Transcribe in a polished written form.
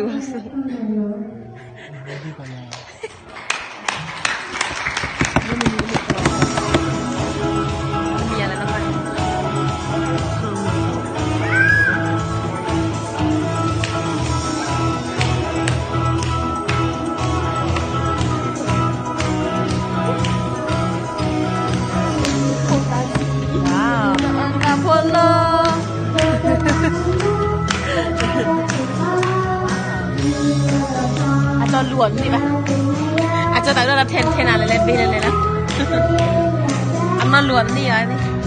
왔어. cho luồn gì vậy? Cho tao là thêm thế nào lại lên bên này đó. Ăn nó luồn đi rồi đi.